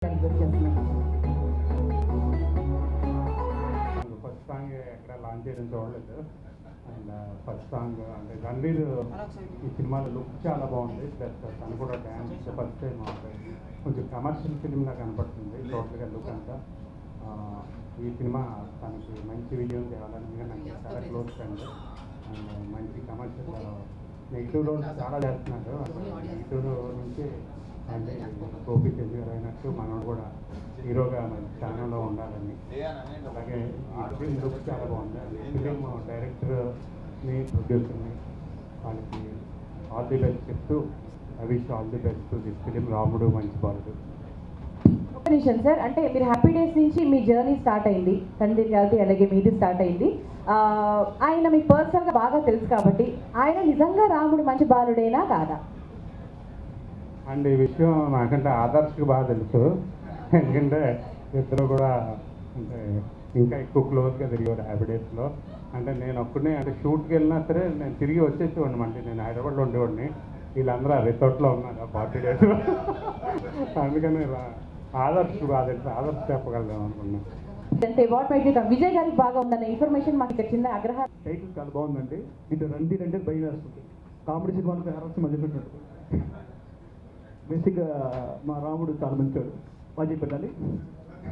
First song ఎక్కడ launch చేయడం చూడలేదు. అండ్ ఫస్ట్ సాంగ్ అంటే రణ్వీర్ ఈ సినిమాలో లుక్ చాలా బాగుంది. ప్లస్ తను కూడా డ్యాన్స్ ఫస్ట్ టైం కొంచెం కమర్షియల్ ఫిలింలా కనపడుతుంది టోటల్గా లుక్ అంతా. ఈ సినిమా తనకి మంచి విజయం తేవాలని నాకు చాలా క్లోజ్ ఫ్రెండ్. అండ్ మంచి కమర్షియల్ నెగిటివ్ రోల్స్ చాలా చేస్తున్నాడు. నెగిటివ్ నుంచి అంటే గోపి చెల్లి గారు అయినట్టు మనం కూడా హీరోగా మంచి స్థానంలో ఉండాలని. అలాగే ఈ ఫిలిం లుక్ చాలా బాగుంది. ఫిలిం డైరెక్టర్ని ప్రొడ్యూసర్ని వాళ్ళకి ఆల్ ది బెస్ట్ చెప్తూ I wish all the best this film రాముడు మంచి బాలుడు. ఒక నిమిషం సార్, అంటే మీరు హ్యాపీ డేస్ నుంచి మీ జర్నీ స్టార్ట్ అయింది, రణ్వీర్ గారిది అలాగే మీది స్టార్ట్ అయింది. ఆయన మీకు పర్సనల్గా బాగా తెలుసు కాబట్టి ఆయన నిజంగా రాముడు మంచి బాలుడేనా కాదా? అండ్ ఈ విషయం నాకంటే ఆదర్శకు బాగా తెలుసు. ఎందుకంటే ఇద్దరు కూడా అంటే ఇంకా ఎక్కువ క్లోజ్గా తిరిగారు హ్యాపీ డేస్లో. అంటే నేను ఒక్కడే అంటే షూట్కి వెళ్ళినా సరే నేను తిరిగి వచ్చేసేవాడిని. అంటే నేను హైదరాబాద్లో ఉండేవాడిని, వీళ్ళందరూ రిసార్ట్లో ఉన్నారు 40 డేస్. అందుకని ఆదర్శకు బాగా తెలుసు, ఆదర్శ చెప్పగలను అనుకున్నాను. అంటే వాట్ మైట్ విజయ్ గారికి బాగా ఉందన్న ఇన్ఫర్మేషన్ మాకు ఇక్కడ చిన్న ఆగ్రహం. టైటిల్ చాలా బాగుందండి. ఇటు రణ్వీర్ అంటే భయం వేస్తుంది. కామెడీ సినిమాలకు హెరస్ మధ్య పెట్టాడు. బేసిక్గా మా రాముడు చాలా మంచివాడు. బాగా పెట్టాలి.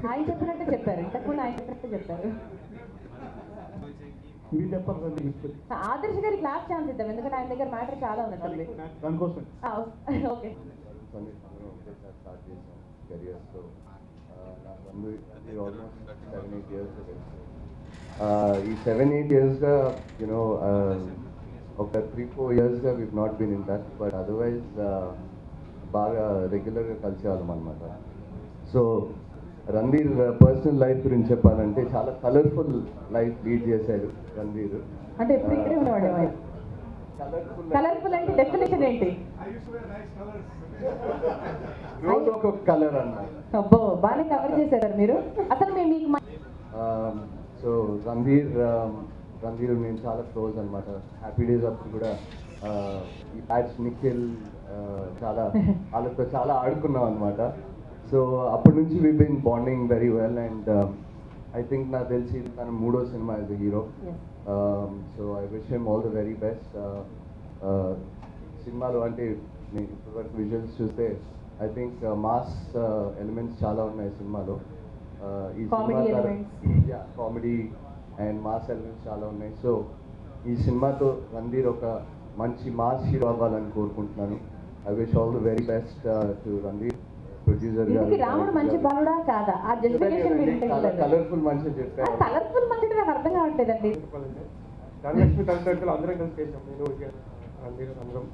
ఆయన చెప్పినట్టే చెప్పారు, ఇంతకుముందు ఆయన చెప్పినట్టే చెప్పారు. మీరు చెప్పాలి రండి మీకు. ఆదర్శ్ గారికి లాస్ట్ ఛాన్స్ ఇద్దాం, ఎందుకంటే ఆయన దగ్గర మ్యాటర్ చాలా ఉంది దానికోసం. ఓకే. కెరియర్స్లో ఆల్మోస్ట్ 7-8 years ఈ 7-8 yearsగా యూనో ఒక 3-4 yearsగా we've not been in touch, but otherwise బాగా రెగ్యులర్గా కలిసేవాళ్ళం అనమాట. సో రణ్వీర్ పర్సనల్ లైఫ్ గురించి చెప్పాలంటే చాలా కలర్ఫుల్ లైఫ్ లీడ్ చేశాడు రణ్వీర్. అంటే ఇప్పుడు ఇక్కడే ఉన్నవాడు. కలర్ఫుల్ అంటే డెఫినేషన్ ఏంటి? రోజు ఒక్కొక్క కలర్ అన్నమాట. అబ్బో, బాగానే కవర్ చేశారు మీరు. అసలు మీకు సో రణ్వీర్ నేను చాలా క్లోజ్ అనమాట. హ్యాపీ డేస్ అప్పుడు కూడా ఈ ప్యాచ్ నిఖిల్ చాలా వాళ్ళతో చాలా ఆడుకున్నాం అనమాట. సో అప్పటి నుంచి we been bonding very well. And I think నాకు తెలిసి తన 3వ సినిమా as a hero. So I wish him all the very best. సినిమాలో అంటే నేను ఇప్పటివరకు విజువల్స్ చూస్తే ఐ థింక్ మాస్ ఎలిమెంట్స్ చాలా ఉన్నాయి సినిమాలో. ఈ cinema comedy and mass elements చాలా ఉన్నాయి. సో ఈ సినిమాతో రణ్వీర్ ఒక మంచి మాస్ హీరో అవ్వాలని కోరుకుంటున్నాను. I wish all the very best to Ranveer. Producer గారు రాముడు మంచి బాలుడా కాదా? ఆ జస్టిఫికేషన్ కలర్ఫుల్ మంచి చెప్పారు. కలర్ఫుల్ మంచి నాకు అర్థం కావట్లేదండి. ధనలక్ష్మి కలిసి అందరం కలిసి చేసాం. నేను రణ్వీర్ అందరం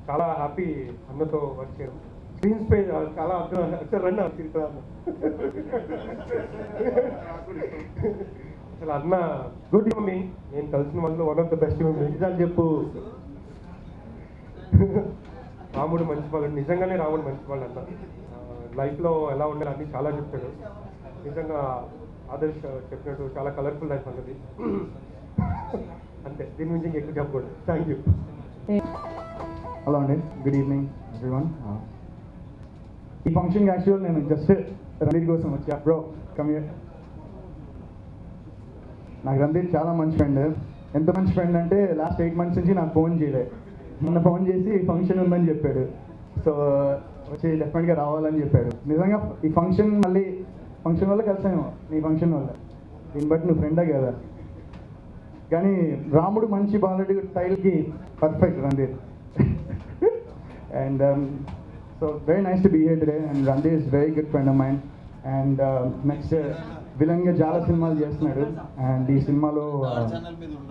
చాలా హ్యాపీ అన్నతో వర్క్ చేయడం. స్క్రీన్ స్పేస్ చాలా అర్థం రన్ అసలు అన్న గుడ్ మమ్మీ. నేను కలిసిన వాళ్ళు one of the best mummy. నిజాలు చెప్పు. రాముడు మంచి వాళ్ళు, నిజంగానే రాముడు మంచి వాళ్ళు అన్న. లైఫ్లో ఎలా ఉండాలి అన్నీ చాలా చెప్తాడు. నిజంగా ఆదర్శ్ చెప్పినట్టు చాలా కలర్ఫుల్ లైఫ్ అన్నది. అంతే, దీని నుంచి ఇంకెక్కువ చెప్పకూడదు. Thank you. హలో అండి, గుడ్ ఈవినింగ్ ఎవ్రీవన్. ఈ ఫంక్షన్కి యాక్చువల్ నేను జస్ట్ రణ్వీర్ కోసం వచ్చా. Bro come here. నాకు రణ్వీర్ చాలా మంచి ఫ్రెండ్. ఎంత మంచి ఫ్రెండ్ అంటే లాస్ట్ 8 months నుంచి నాకు ఫోన్ చేయలేదు. మొన్న ఫోన్ చేసి ఫంక్షన్ ఉందని చెప్పాడు. సో వచ్చి డెఫినెట్గా రావాలని చెప్పాడు. నిజంగా ఈ ఫంక్షన్ మళ్ళీ ఫంక్షన్ వల్ల కలిసాను, నీ ఫంక్షన్ వల్ల. దీన్ని బట్టి నువ్వు ఫ్రెండే కదా. కానీ రాముడు మంచి బాలుడు టైల్కి perfect Ranveer. And so very nice to be here today. And Ranveer is a very good friend of mine. And next villain ga jala cinema chestunnadu. And ee cinema lo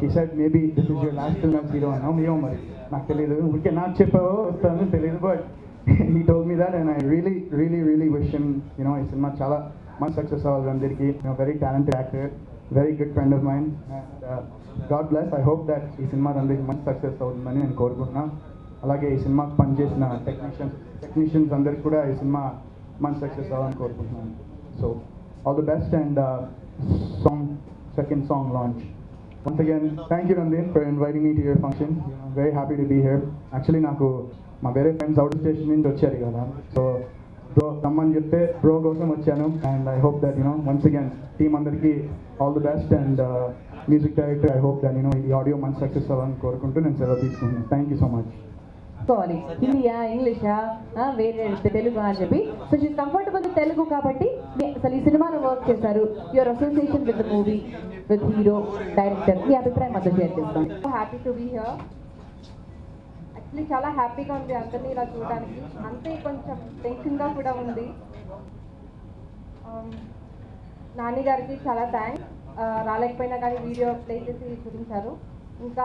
he said maybe this is your last film as hero anna. Meo mari నాకు తెలియదు, ఊరికే నాకు చెప్పావో వస్తాను తెలియదు. But he told me that and I really wish him, you know, ఈ సినిమా చాలా మంచి సక్సెస్ అవ్వాలి రణ్వీర్కి. Very talented actor, very good friend of mine. And God bless. I hope that ఈ సినిమా రణ్వీర్కి మంచి సక్సెస్ అవుతుందని నేను కోరుకుంటున్నాను. అలాగే ఈ సినిమాకి పనిచేసిన టెక్నీషియన్స్ అందరికి కూడా ఈ సినిమా మంచి సక్సెస్ అవ్వాలని కోరుకుంటున్నాను. So all the best. And second song launch. Once again, thank you Ranveer for inviting me to your function. I'm very happy to be here. Actually, నాకు మా వేరే ఫ్రెండ్స్ అవుట్ స్టేషన్ నుంచి వచ్చారు కదా. So bro రమ్మని చెప్తే bro కోసం వచ్చాను. And I hope that once again team అందరికీ all the best. And music director, I hope that ఈ ఆడియో మంచి సక్సెస్ అవ్వాలని కోరుకుంటూ నేను సెలవు తీసుకుంటున్నాను. Thank you so much. Sorry, హిందీయా, ఇంగ్లీషా, వేరే తెలుగు అని చెప్పి. So she's comfortable with Telugu కాబట్టి అసలు ఈ సినిమాలో వర్క్ చేశారు. Your association with the movie, with hero, director, మీ అభిప్రాయం మాతో షేర్ చేస్తాం. Happy to be here. Actually చాలా హ్యాపీగా ఉంది అందరినీ ఇలా చూడడానికి. అంతే కొంచెం టెన్షన్గా కూడా ఉంది. నాని గారికి చాలా థ్యాంక్స్. రాలేకపోయినా కానీ వీడియో ప్లే చేసి చూపించారు. ఇంకా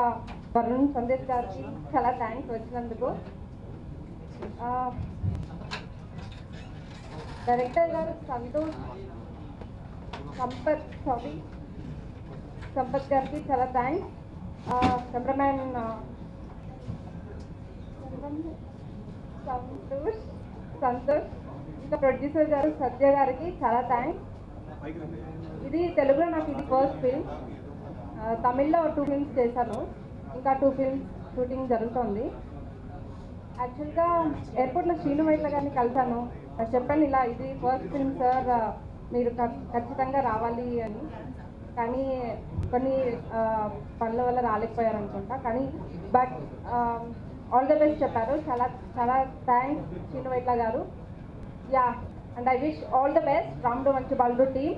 వరుణ్ సందేశ్ గారికి చాలా థ్యాంక్స్ వచ్చినందుకు. డైరెక్టర్ గారు సంపత్ గారికి చాలా థ్యాంక్స్. కెమెరామ్యాన్ సంతోష్, ఇంకా ప్రొడ్యూసర్ గారు సత్య గారికి చాలా థ్యాంక్స్. ఇది తెలుగులో నాకు ఇది ఫస్ట్ ఫిల్మ్. తమిళ్లో 2 ఫిల్మ్స్ చేశాను. ఇంకా 2 ఫిల్మ్స్ షూటింగ్ జరుగుతుంది. యాక్చువల్గా ఎయిర్పోర్ట్లో శ్రీను వైట్ల గారిని కలిశాను. చెప్పాను ఇలా ఇది ఫస్ట్ ఫిల్మ్ సార్, మీరు ఖచ్చితంగా రావాలి అని. కానీ కొన్ని పనుల వల్ల రాలేకపోయారు అనుకుంటా. కానీ బట్ ఆల్ ద బెస్ట్ చెప్పారు. చాలా చాలా థ్యాంక్స్ శ్రీను వైట్ల గారు. Yeah, and I wish all the best రాముడు మంచి బాలుడు team.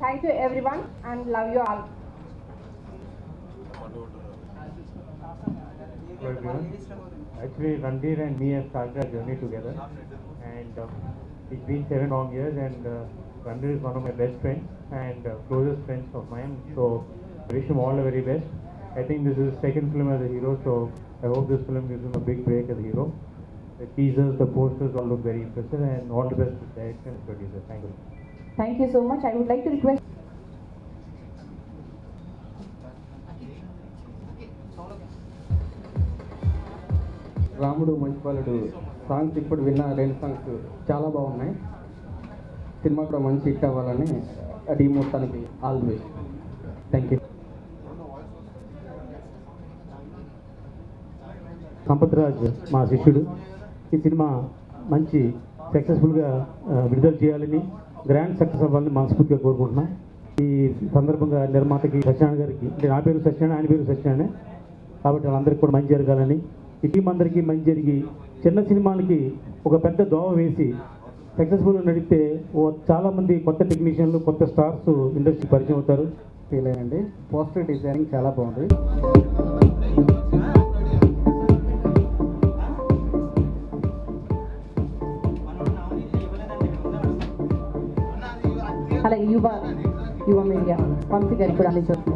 Thank you everyone and love you all. Actually, Ranveer and me have started our journey together, and it's been 7 long years. And Ranveer is one of my best friends and closest friends of mine. So I wish him all the very best. I think this is his second film as a hero, so I hope this film gives him a big break as a hero. The teasers, the posters all look very impressive, and all the best to the director and producer. Thank you. Thank you so much. I would like to request రాముడు మంచిపాలుడు songs ఇప్పుడు విన్న 2 songs చాలా బాగున్నాయి. Cinema కూడా మంచి hit అవ్వాలని team మొత్తానికి all the best. Thank you. Sampath Raj మా శిష్యుడు. ఈ సినిమా మంచి సక్సెస్ఫుల్గా విడుదల చేయాలని, గ్రాండ్ సక్సెస్ అవ్వాలని మనస్ఫూర్తిగా కోరుకుంటున్నాం. ఈ సందర్భంగా నిర్మాతకి సత్యనారాయణ గారికి, అంటే నా పేరు సత్యనారాయణ, ఆయన పేరు సత్యనారాయణ కాబట్టి వాళ్ళందరికీ కూడా మంచి జరగాలని, ఈ టీం అందరికీ మంచి జరిగి చిన్న సినిమాలకి ఒక పెద్ద దోవ వేసి సక్సెస్ఫుల్గా నడిపితే చాలామంది కొత్త టెక్నీషియన్లు, కొత్త స్టార్స్ ఇండస్ట్రీ పరిచయం అవుతారు. ఫీల్ అయ్యండి. పోస్టర్ డిజైనింగ్ చాలా బాగుంది. అలాగే యువ మీడియా వంశీ గారికి కూడా అందించవచ్చు.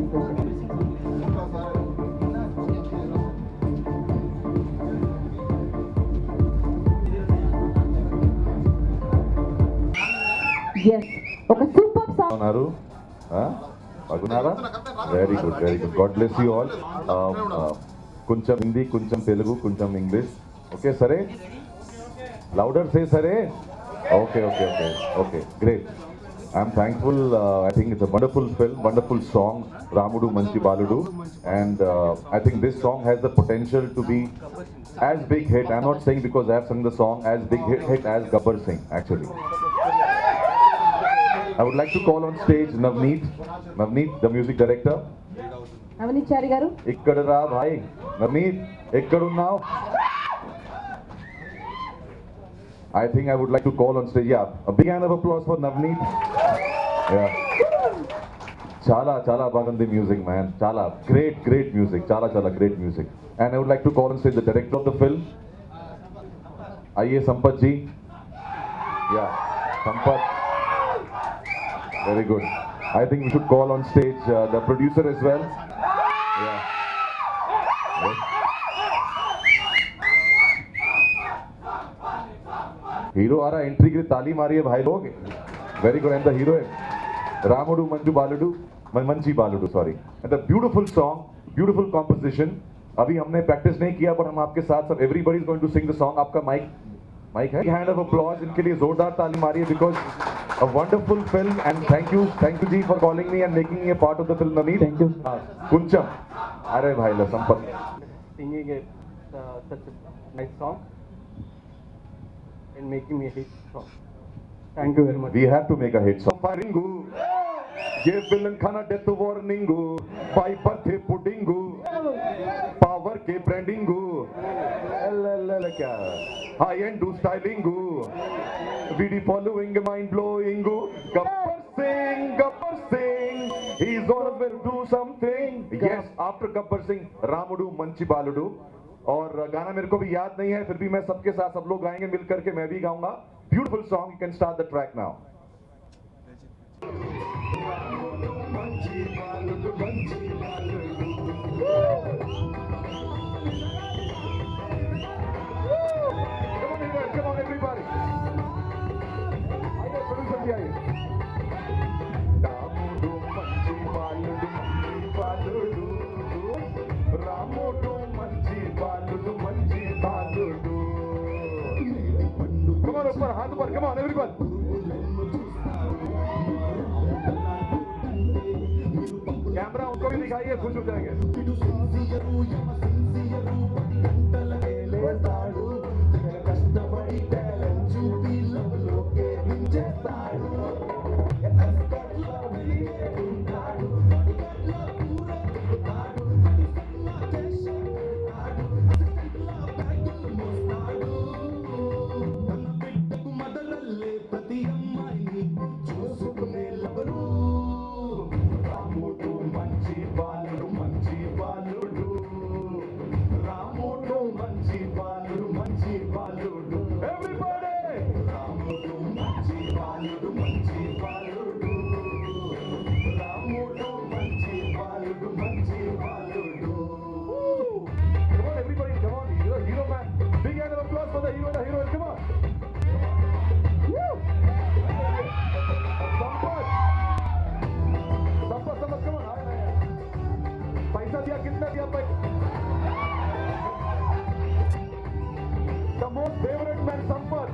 ఒక సూపర్ సాంగ్ ఉన్నారు. బాగున్నారా? Very good, very good. God bless you all. కొంచెం హిందీ, కొంచెం తెలుగు, కొంచెం ఇంగ్లీష్. ఓకే సరే, లౌడర్ సే సరే. Okay okay okay okay, great. I'm thankful. I think it's a wonderful film, wonderful song, Ramudu Manchi Baludu, and I think this song has the potential to be as big hit. I'm not saying because I have sung the song, as big hit as Gabbar Singh actually. I would like to call on stage Navneet, the music director. Navneet Chari గారు ikkada ra bhai. Navneet, ekkadunnao? I think I would like to call on stage. Yeah, a big hand of applause for Navneet. Yeah. Chala bagundi music, man. Chala great music. Chala great music. And I would like to call on stage the director of the film. Sampath ji. Yeah, Sampath. Very good. I think we should call on stage the producer as well. Yeah. Hero आ रहा है, entry के लिए ताली मारिए भाई लोग. Very good. And the heroine, Ramudu Manchi Baludu, sorry. And the beautiful song, beautiful composition. अभी हमने practice नहीं किया, पर हम आपके साथ सब everybody is going to sing the song. आपका mic है. Hand of applause इनके लिए जोरदार ताली मारिए because a wonderful film, and thank you ji for calling me and making me a part of the film. Navneet, thank you. Kuncham, अरे भाई ला Sampath. Singing such a nice song. and making me a hit song. Thank you very much. We have to make a hit song. Firingu, give villain khana death warningu, piper the puddingu, power ke brandingu, kya, high end do stylingu, VD following mind blowingu, Gabbar Singh, he's always do something. Yes, after Gabbar Singh, Ramudu Manchi Baludu. और गाना मेरे को भी याद नहीं है, फिर भी मैं सबके साथ सब लोग गाएंगे मिल करके, मैं भी गाऊंगा. Beautiful song, you can start the track now. Come on everybody. आइए producer जी आइए. रामुडु मंची बालुडु बालुडु, रामुडु मंची बालुडु मंची बालुडु. Come on ऊपर, हाथ ऊपर, come on everybody. कैमरा उनको भी दिखाइए, खुश हो जाएंगे. The most favorite man, Sampath.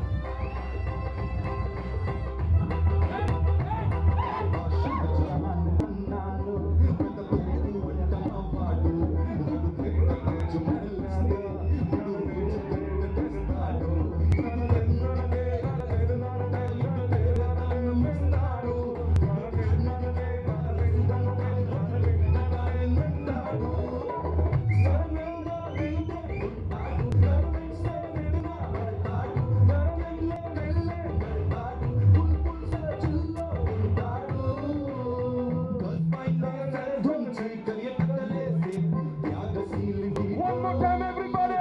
One more time, everybody.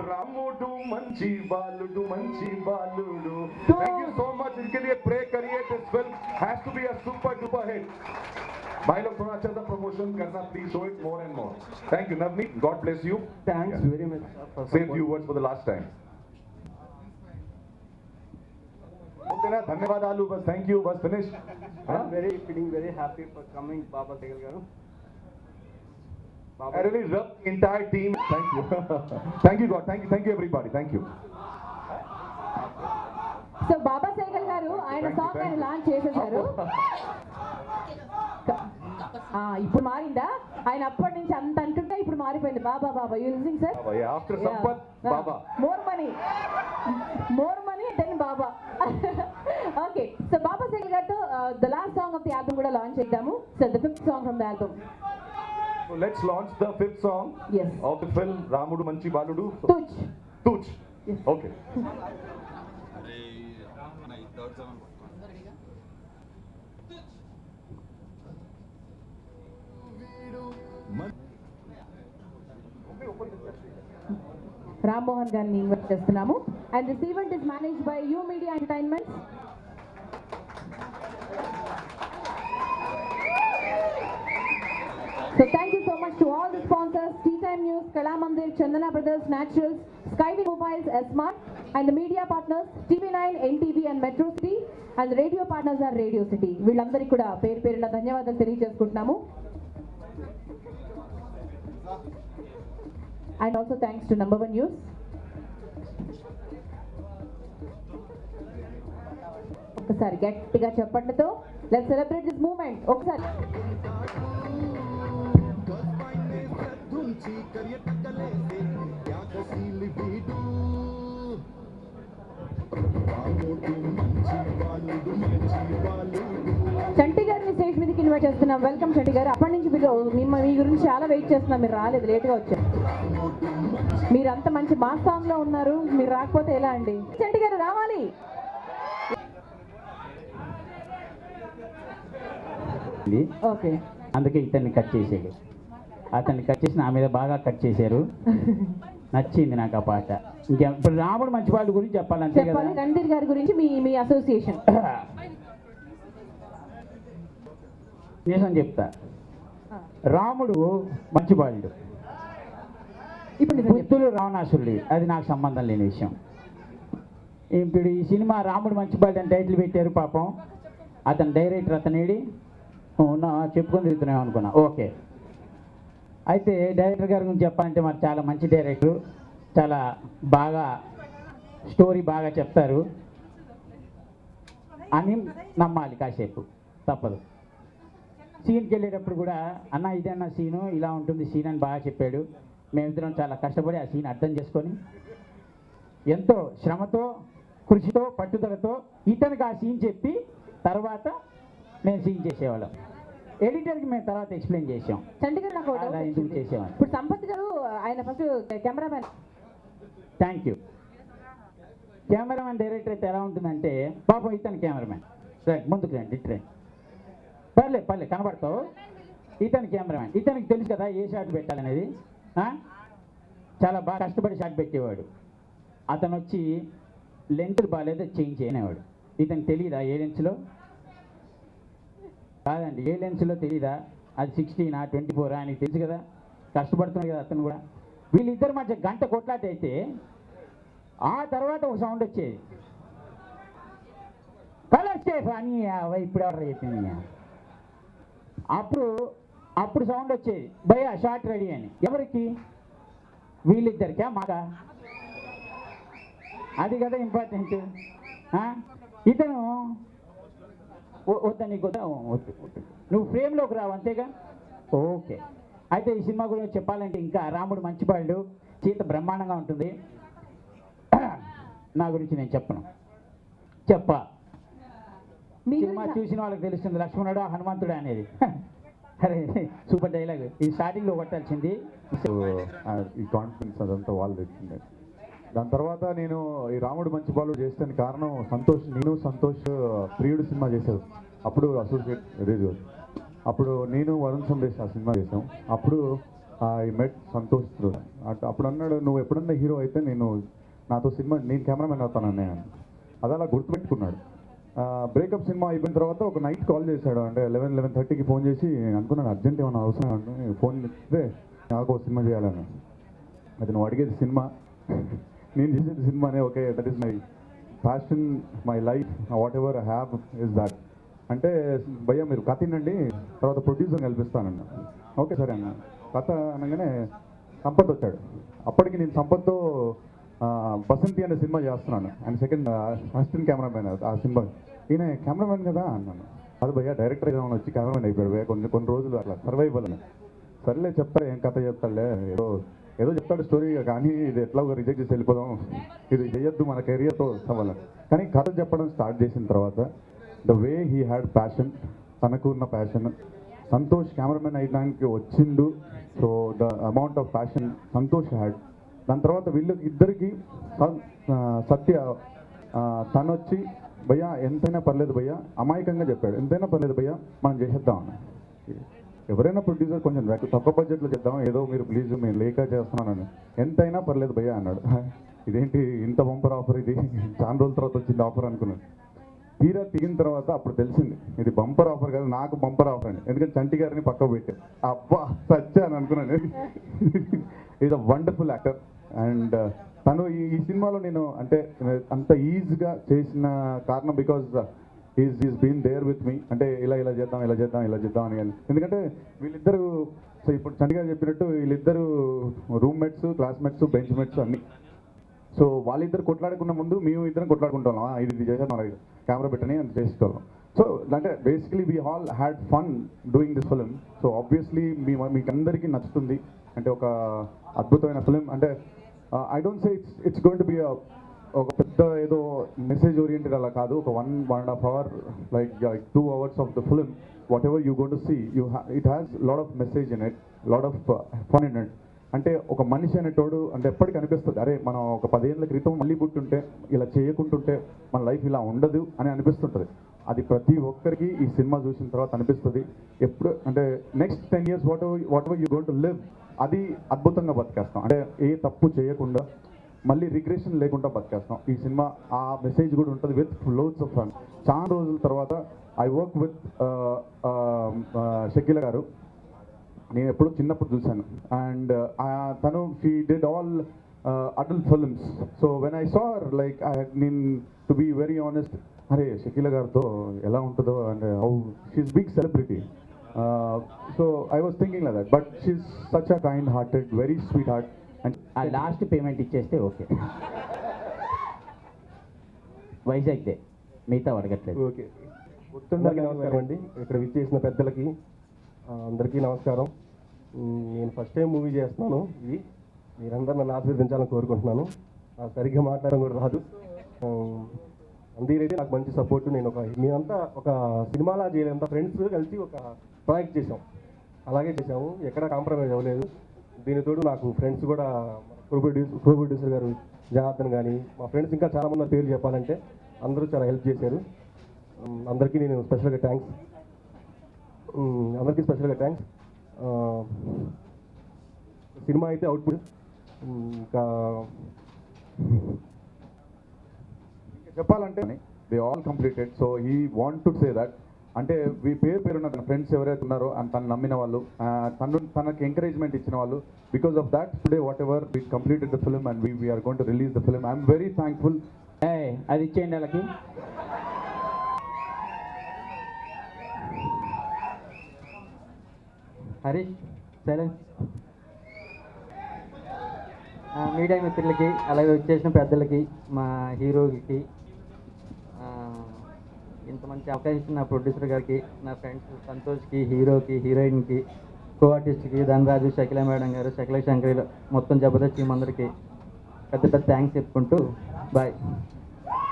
Ramudu manchi baludu. Thank you so much. इसके लिए pray करिए. This film has to be a super duper hit. भाई लोग थोड़ा अच्छा सा promotion करना, please show it more and more. Thank you, Navneet. God bless you. Thanks very much. Say a few words for the last time. Okay ना, धन्यवाद आलू. बस thank you. बस finish. I'm feeling very happy for coming, Baba Segal garu. I really love the entire team. Thank you. Thank you God. Thank you everybody. Thank you. So Baba Saigal గారు ఆయన song ఆయన launch చేసేసారు. ఇప్పుడు మారిందా? ఆయన అప్పటి నుంచి అంత అంటుంటే ఇప్పుడు మారిపోయింది. Baba Baba using sir. After Sampath, Baba. More money then Baba. Okay, so Baba Segal గారితో the last song of the album కూడా లాంచ్ చేద్దాము. So the fifth song from the album. So let's launch the fifth song Yes. of the film Ramudu Manchi Baludu. Tuch. Yes. Okay. Ram Mohan గారిని invite చేస్తున్నాము. And this event is managed by you media entertainment. So thank you so much to all the sponsors, Tea Time News, Kala Mandir, Chandana Brothers, Naturals, Skyway Mobiles, S-Mart. And the media partners, TV9, NTV and Metro City, and the radio partners are Radio City. వీళ్ళందరికీ కూడా పేరు పేరున ధన్యవాదాలు తెలియజేసుకుంటున్నాము. And also thanks to Number One News. ఒకసారి గట్టిగా చెప్పట్లతో let's celebrate this moment. ఒకసారి చంటి గారిని స్టేజ్ మీదకి ఇన్వైట్ చేస్తున్నాం. వెల్కమ్ చంటి గారు. అప్పటి నుంచి మీ గురించి చాలా వెయిట్ చేస్తున్నాం. మీరు రాలేదు, లేట్గా వచ్చారు. మీరు అంత మంచి మాస్థానంలో ఉన్నారు, మీరు రాకపోతే ఎలా అండి? చంటి గారు రావాలి. ఓకే, అందుకే ఇతన్ని కట్ చేసాడు. అతన్ని కట్ చేసి నా మీద బాగా కట్ చేశారు. నచ్చింది నాకు ఆ పాట. ఇప్పుడు రాముడు మంచి పాట గురించి చెప్పాలంటే కదా. రణధీర్ గారి గురించి మీ అసోసియేషన్. నిజం చెప్తా, రాముడు మంచి బాలుడు, ఇప్పుడు బుద్ధులు రావణాసురుడు, అది నాకు సంబంధం లేని విషయం. ఇప్పుడు ఈ సినిమా రాముడు మంచి బాలుడు అని టైటిల్ పెట్టారు. పాపం అతను డైరెక్టర్, అతనేడి చెప్పుకొని తిరుగుతున్నాం అనుకున్నా. ఓకే, అయితే డైరెక్టర్ గారి గురించి చెప్పాలంటే మరి చాలా మంచి డైరెక్టరు, చాలా బాగా స్టోరీ బాగా చెప్తారు అని నమ్మాలి. కాసేపు తప్పదు. సీన్కి వెళ్ళేటప్పుడు కూడా అన్న ఇదన్న సీను ఇలా ఉంటుంది సీన్ అని బాగా చెప్పాడు. మేమిద్దరం చాలా కష్టపడి ఆ సీన్ అర్థం చేసుకొని ఎంతో శ్రమతో, కృషితో, పట్టుదలతో ఇతనికి ఆ సీన్ చెప్పి తర్వాత మేము సీన్ చేసేవాళ్ళం. ఎడిటర్కి మేము తర్వాత ఎక్స్ప్లెయిన్ చేసాం చంటి గారు. నాకు అలా ఎందుకు చేసేవాళ్ళం. ఇప్పుడు సంపత్ గారు ఆయన first cameraman. Thank you. Cameraman director అయితే ఎలా ఉంటుందంటే, పాపం ఇతను కెమెరామెన్ రైట్ ముందుకు రండి, ఇటు రండి, పర్లే కనబడతావు. ఇతను కెమెరామెన్, ఇతనికి తెలుసు కదా ఏ షాట్ పెట్టాలనేది. చాలా బాగా కష్టపడి షాట్ పెట్టేవాడు. అతను వచ్చి లెంత్ బాగాలేదో చేంజ్ చేయనేవాడు. ఇతనికి తెలియదా ఏ లెన్స్లో? కాదండి, ఏ లెన్స్లో తెలీదా? అది 16 24 ఆయనకి తెలుసు కదా, కష్టపడుతున్నాడు కదా అతను కూడా. వీళ్ళిద్దరి మధ్య గంట కొట్లాట అయితే ఆ తర్వాత ఒక సౌండ్ వచ్చేది, కలర్ స్టేఫ్ అని. ఇప్పుడు ఎవరు చెప్పింది? అప్పుడు సౌండ్ వచ్చేది, భయ్యా షార్ట్ రెడీ అని. ఎవరికి? వీళ్ళిద్దరికా మాకా? అది కదా ఇంపార్టెంట్. ఇతను వద్దా, నీకు వద్దా? నువ్వు ఫ్రేమ్లోకి రావు అంతేగా. ఓకే, అయితే ఈ సినిమా గురించి చెప్పాలంటే ఇంకా రాముడు మంచివాళ్ళు, సీత బ్రహ్మాండంగా ఉంటుంది. నా గురించి నేను చెప్పను, సినిమా చూసిన వాళ్ళకి తెలుస్తుంది లక్ష్మణుడు హనుమంతుడు అనేది. అరే సూపర్ డైలాగ్, ఈ స్టార్టింగ్లో కొట్టాల్సింది. ఈ కాన్ఫిడెన్స్ అదంతా వాళ్ళు తెచ్చింది. దాని తర్వాత నేను ఈ రాముడు మంచి బాలుడు చేస్తాను కారణం సంతోష్. నేను సంతోష్ ప్రియుడు సినిమా చేశారు, అప్పుడు అసోసియేట్ రేడియో. అప్పుడు నేను వరుణ్ సందేశ్ ఆ సినిమా చేసాం. అప్పుడు ఈ మెట్ సంతోష్. అప్పుడు అన్నాడు, నువ్వు ఎప్పుడన్నా హీరో అయితే నాతో సినిమా నేను కెమెరామెన్ అవుతానన్నే అని. అది అలా గుర్తుపెట్టుకున్నాడు. బ్రేకప్ సినిమా అయిపోయిన తర్వాత ఒక నైట్ కాల్ చేశాడు, అంటే 11-11:30కి ఫోన్ చేసి. అనుకున్నాను అర్జెంట్ ఏమన్నా అవసరం అంటే ఫోన్ చేస్తే నాకు ఒక సినిమా చేయాలని. అది నువ్వు అడిగేది సినిమా, నేను చేసేది సినిమానే. Okay, that is my passion, my life, what ever I have is that. అంటే భయ్యా మీరు కథ వినండి, తర్వాత ప్రొడ్యూసర్ కల్పిస్తానన్న. ఓకే సరే అన్న. కథ అనగానే సంపత్ వచ్చాడు. అప్పటికి నేను సంపత్తో బసంతి అనే సినిమా చేస్తున్నాను. అండ్ సెకండ్ అసిస్టెంట్ కెమెరామెన్ ఆ సినిమా. ఈయన కెమెరామెన్ కదా అన్నాను. అది భయ్యా డైరెక్టర్ ఏమైనా వచ్చి కెమెరామెన్ అయిపోయాడు భయ్యా, కొన్ని రోజులు అట్లా సర్వైవల్ అని. సర్లే చెప్తాడు, ఏం కథ చెప్తాడులే, ఏదో చెప్తాడు స్టోరీ, కానీ ఇది ఎట్లా రిజెక్ట్ చేసి వెళ్ళిపోదాం, ఇది చేయొద్దు మన కెరియర్తో సవాలని. కానీ కథ చెప్పడం స్టార్ట్ చేసిన తర్వాత the way he had passion, తనకు ఉన్న ప్యాషన్. సంతోష్ కెమెరామెన్ అయ్యడానికి వచ్చిండు. So the amount of passion Santosh had. దాని తర్వాత వీళ్ళకి ఇద్దరికి సత్య తను వచ్చి భయ్యా ఎంతైనా పర్లేదు భయ్యా, అమాయకంగా చెప్పాడు, ఎంతైనా పర్లేదు భయ్యా మనం చేసేద్దామని. ఎవరైనా ప్రొడ్యూసర్ కొంచెం తక్కువ బడ్జెట్లో చేద్దాం, ఏదో మీరు ప్లీజ్ మేము లేక చేస్తున్నానని. ఎంతైనా పర్లేదు భయ్యా అన్నాడు. ఇదేంటి ఇంత బంపర్ ఆఫర్, ఇది చాలా రోజుల తర్వాత వచ్చింది ఆఫర్ అనుకున్నాను. తీరా దిగిన తర్వాత అప్పుడు తెలిసింది ఇది బంపర్ ఆఫర్ కాదు, నాకు బంపర్ ఆఫర్ అండి. ఎందుకంటే చంటి గారిని పక్కకు పెట్టాను. అబ్బా సచ్చా అని అనుకున్నాను. Is a wonderful actor and తను ఈ సినిమాలో నేను అంటే అంత ఈజీగా చేసిన కారణం because is been there with me. అంటే ఇలా చేద్దాం అని. ఎందుకంటే వీళ్ళిద్దరు, సో ఇప్పుడు చండిగా చెప్పినట్టు వీళ్ళిద్దరు రూమ్మేట్స్, క్లాస్మేట్స్, బెంచ్ మేట్స్ అన్నీ. సో వాళ్ళిద్దరు కొట్లాడుకున్న ముందు మేము ఇద్దరం కొట్లాడుకుంటాం, ఇది చేసేది మన కెమెరా పెట్టని అని చేసుకోవాలి. సో అంటే basically we all had fun doing this film. So obviously మీకు అందరికీ నచ్చుతుంది. అంటే ఒక అద్భుతమైన ఫిలిం. అంటే I don't say it's going to be ఒక పెద్ద ఏదో మెసేజ్ ఓరియంటెడ్ అలా కాదు. ఒక 1.5 hour like 2 hours of the film, whatever you going to see, it has lot of message in it, lot of fun in it. అంటే ఒక మనిషి అనేటోడు అంటే ఎప్పటికీ అనిపిస్తుంది, అరే మనం ఒక 10 ఏళ్ల క్రితం మళ్ళీ పుట్టుంటే ఇలా చేయకుంటుంటే మన లైఫ్ ఇలా ఉండదు అని అనిపిస్తుంటుంది. అది ప్రతి ఒక్కరికి ఈ సినిమా చూసిన తర్వాత అనిపిస్తుంది. ఎప్పుడు అంటే next 10 years what ever you going to live, అది అద్భుతంగా బతికేస్తాం. అంటే ఏ తప్పు చేయకుండా మళ్ళీ రిగ్రెషన్ లేకుండా బతికేస్తాం. ఈ సినిమా ఆ మెసేజ్ కూడా ఉంటుంది విత్ లోడ్స్ ఆఫ్ ఫన్. చాలా రోజుల తర్వాత ఐ వర్క్ విత్ షకీల గారు. నేను ఎప్పుడో చిన్నప్పుడు చూశాను అండ్ తను she did all adult films. So when I saw her like నేను టు బీ వెరీ ఆనెస్ట్, అరే షకీల గారితో ఎలా ఉంటుందో and how she's big celebrity. So I was thinking like that, but she's such a kind hearted, very sweet heart. And ఆ last payment ఇచ్చేస్తే okay. వైజాగ్దే, మిగతా అడగట్లేదు. ఓకే. అందరికీ నమస్కారం అండి. ఇక్కడ విచ్చేసిన పెద్దలకి అందరికీ నమస్కారం. నేను ఫస్ట్ టైం మూవీ చేస్తున్నాను. ఇది మీరందరూ నన్ను ఆశీర్వదించాలని కోరుకుంటున్నాను. నాకు సరిగ్గా మాట్లాడడం కూడా రాదు. అందరైతే నాకు మంచి సపోర్ట్. నేను మేమంతా ఒక సినిమాలా చేయలేంత ఫ్రెండ్స్ కలిసి ఒక ప్రాజెక్ట్ చేసాం. అలాగే చేసాము, ఎక్కడ కాంప్రమైజ్ అవ్వలేదు. దీనితోడు నాకు ఫ్రెండ్స్ కూడా ప్రొడ్యూసర్ గారు జనార్దన్ కానీ మా ఫ్రెండ్స్ ఇంకా చాలామంది పేర్లు చెప్పాలంటే అందరూ చాలా హెల్ప్ చేశారు. అందరికీ నేను స్పెషల్గా థ్యాంక్స్. సినిమా అయితే అవుట్పుట్ ఇంకా చెప్పాలంటే they all completed. So he want to say that, అంటే పేరున్న తన ఫ్రెండ్స్ ఎవరైతే ఉన్నారో అండ్ తను నమ్మిన వాళ్ళు, తనకి ఎంకరేజ్మెంట్ ఇచ్చిన వాళ్ళు, because of that today whatever we completed the film and we're going to release the film. I'm very thankful. అది ఇచ్చేయండి వాళ్ళకి. హరీష్ సైలెన్స్. మీడియా మిత్రులకి, అలాగే వచ్చేసిన పెద్దలకి, మా హీరోకి, ఇంత మంచి అవకాశం ఇచ్చిన నా ప్రొడ్యూసర్ గారికి, నా ఫ్రెండ్స్ సంతోష్కి, హీరోకి, హీరోయిన్కి, కో ఆర్టిస్ట్కి ధనరాజు, షకీల మేడం గారు, షకీల శంకరీలు, మొత్తం జబర్దస్త్ టీం అందరికీ పెద్ద థ్యాంక్స్ చెప్పుకుంటూ బాయ్.